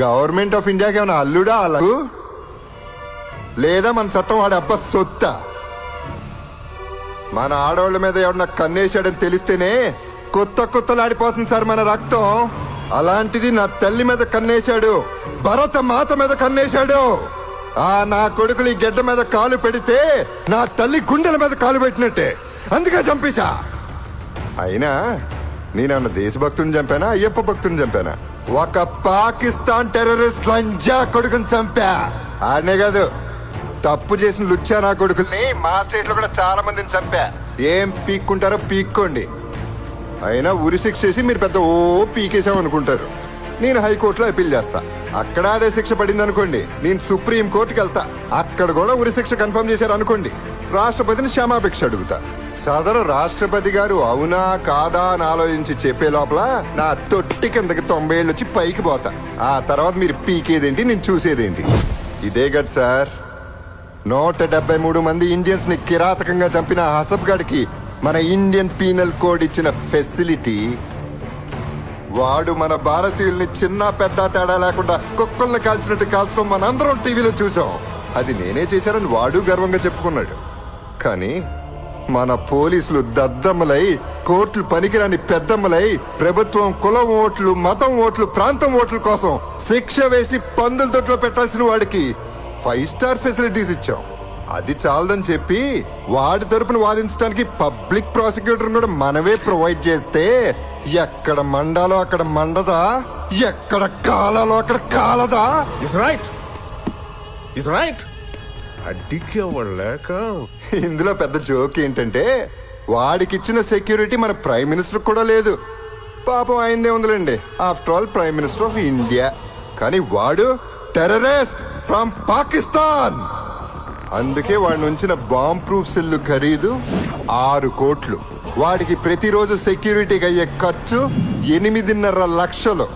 Government of ఇండియాకి ఏమైనా అల్లుడా అల్లు లేదా మన చట్టం వాడి అబ్బ సొత్త? మన ఆడవాళ్ళ మీద ఎవరన్నా కన్నేశాడని తెలిస్తేనే కొత్తలాడిపోతుంది సార్ మన రక్తం. అలాంటిది నా తల్లి మీద కన్నేశాడు, భరత మాత మీద కన్నేశాడు. నా కొడుకులు ఈ గెడ్డ మీద కాలు పెడితే నా తల్లి గుండెల మీద కాలు పెట్టినట్టే, అందుకే చంపేశా. అయినా నేనన్న దేశభక్తుని చంపానా, అయ్యప్ప భక్తుని చంపానా? ఒక పాకిస్తాన్ టెర్రరిస్ట్ లంజా కొడుకుని చంపా. ఆడనే కాదు, తప్పు చేసిన లుచ్చా నా కొడుకుల్ని మా స్టేట్ లో కూడా చాలా మందిని చంపా. ఏం పీక్కుంటారో పీక్కోండి. అయినా ఉరిశిక్ష చేసి మీరు పెద్ద పీకేసాం అనుకుంటారు. నేను హైకోర్టులో అప్పీల్ చేస్తా. అక్కడ అదే శిక్ష పడింది అనుకోండి, నేను సుప్రీం కోర్టుకి వెళ్తా. అక్కడ కూడా ఉరిశిక్ష కన్ఫర్మ్ చేశారు అనుకోండి, రాష్ట్రపతిని క్షమాభిక్ష అడుగుతా. సదరు రాష్ట్రపతి గారు అవునా కాదా అని ఆలోచించి చెప్పే లోపల నా తొట్టి కిందకి 90 ఏళ్ళు వచ్చి పైకి పోతా. ఆ తర్వాత మీరు పీకేదేంటి, నేను చూసేదేంటి? ఇదే కదా సార్ 173 మంది ఇండియన్స్ ని కిరాతకంగా చంపిన హసబ్ గడికి మన ఇండియన్ పీనల్ కోడ్ ఇచ్చిన ఫెసిలిటీ. వాడు మన భారతీయుల్ని చిన్న పెద్ద తేడా లేకుండా కుక్కల్ని కాల్చినట్టు కాల్చడం మనందరం టీవీలో చూసాం. అది నేనే చేశానని వాడు గర్వంగా చెప్పుకున్నాడు. కానీ మన పోలీసులు దద్దమ్మలై, కోర్టులు పనికిరాని పెద్దమ్మలై, ప్రభుత్వం కులం ఓట్లు, మతం ఓట్లు, ప్రాంతం ఓట్ల కోసం శిక్ష వేసి పందుల దొడ్లో పెట్టాల్సిన వాడికి 5 స్టార్ ఫెసిలిటీస్ ఇచ్చాం. అది చాలదని చెప్పి వాడి తరపున వాదించడానికి పబ్లిక్ ప్రాసిక్యూటర్ కూడా మనమే ప్రొవైడ్ చేస్తే ఎక్కడ మండాలో అక్కడ మండదా, ఎక్కడ కాలాలో అక్కడ కాలదా? ఇందులో పెద్ద జోక్ ఏంటంటే వాడికిచ్చిన సెక్యూరిటీ మన ప్రైమ్ మినిస్టర్ కూడా లేదు. పాపం అయిందే ఉందిలేండి, after all prime minister of India. కానీ వాడు టెర్రరిస్ట్ ఫ్రమ్ పాకిస్తాన్. అందుకే వాడి నుంచిన బాంబ్ ప్రూఫ్ సెల్లు ఖరీదు 6 కోట్లు. వాడికి ప్రతిరోజు సెక్యూరిటీకి అయ్యే ఖర్చు 8.5 లక్షలు.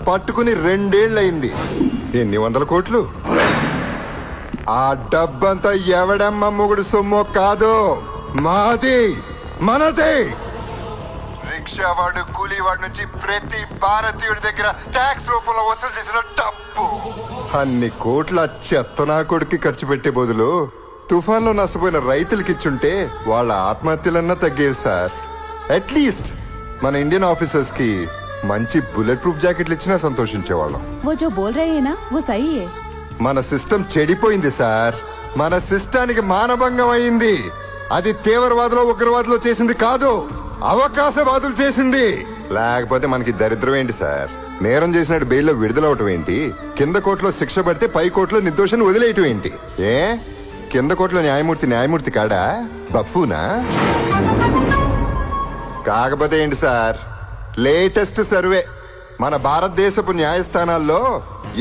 పట్టుకుని 2 ఏళ్ళయింది. ఎన్ని 100 కోట్లు? ఆ డబ్బంతా ఎవడమ్మ మొగుడు సొమ్మో కాదు, మాది, మనది. రిక్షావాడు, కూలీవాడి నుంచి ప్రతి భారతీయుడి దగ్గర ట్యాక్స్ రూపంలో వసూలు చేసిన డబ్బు. అన్ని కోట్ల చెత్త నా కొడుకు ఖర్చు పెట్టే బదులు తుఫాన్లో నష్టపోయిన రైతులకి ఇచ్చుంటే వాళ్ళ ఆత్మహత్యలన్నా తగ్గేవి సార్. అట్లీస్ట్ మన ఇండియన్ ఆఫీసర్స్ కి మంచి బుల్లెట్ ప్రూఫ్ జాకెట్లు ఇచ్చినా సంతోషించేవాళ్ళం. మన సిస్టమ్ చెడిపోయింది సార్. మన సిస్టానికి మానభంగం అయింది. అది తీవ్రవాదులో ఉగ్రవాదులో చేసింది కాదు, అవకాశవాదులు చేసింది. లేకపోతే మనకి దరిద్రం ఏంటి సార్? నేరం చేసినట్టు బెయిల్లో విడుదలవటం ఏంటి? కింద కోర్టులో శిక్ష పడితే పై కోర్టులో నిర్దోషాన్ని వదిలేయటం ఏంటి? కింద కోర్టులో న్యాయమూర్తి కాడా? బఫూనా? కాకపోతే ఏంటి సార్, లేటెస్ట్ సర్వే మన భారతదేశపు న్యాయస్థానాల్లో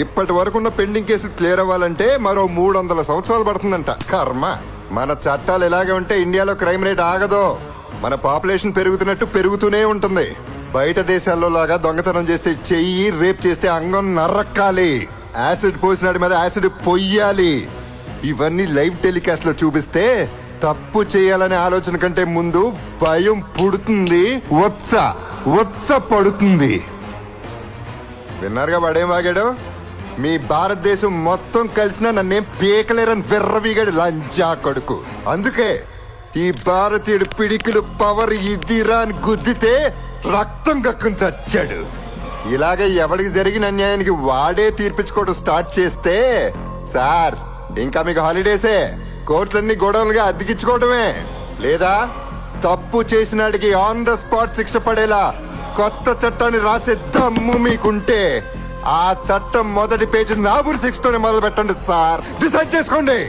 ఇప్పటి వరకున్న పెండింగ్ కేసులు క్లియర్ అవ్వాలంటే మరో 300 సంవత్సరాలు పడుతుందంట. కర్మ. మన చట్టాలు ఎలాగే ఉంటే ఇండియాలో క్రైమ్ రేట్ ఆగదో. మన పాపులేషన్ పెరుగుతున్నట్టు పెరుగుతూనే ఉంటుంది. బయట దేశాల్లో లాగా దొంగతనం చేస్తే చెయ్యి, రేప్ చేస్తే అంగం నరక్కాలి, యాసిడ్ పోసినాడి మీద యాసిడ్ పొయ్యాలి. ఇవన్నీ లైవ్ టెలికాస్ట్ లో చూపిస్తే తప్పు చేయాలనే ఆలోచన కంటే ముందు భయం పుడుతుంది, ఉత్స పడుతుంది. విన్నారుగా వాడేం వాగాడు? మీ భారతదేశం మొత్తం కలిసినా నన్నేం పీకలేరని విర్రవీగాడు లంజా కొడుకు. అందుకే ఈ భారతీయుడు పిడికిలు పవర్ ఇదిరా అని గుద్దితే రక్తం కక్కుని చచ్చాడు. ఇలాగే ఎవడికి జరిగిన అన్యాయానికి వాడే తీర్పించుకోవడం స్టార్ట్ చేస్తే సార్ ఇంకా మీకు హాలిడేసే. కోర్టులన్నీ గొడవలుగా అద్దెకించుకోవడమే. లేదా తప్పు చేసినాడికి ఆన్ ద స్పాట్ శిక్ష పడేలా కొత్త చట్టాన్ని రాసే దమ్ము మీకుంటే ఆ చట్టం మొదటి పేజీ నాబూరు శిక్షతోనే మొదలు పెట్టండి సార్. డిసైడ్ చేసుకోండి.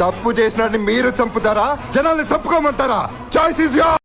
తప్పు చేసినాడిని మీరు చంపుతారా, జనాల్ని చంపుకోమంటారా? Choice is yours.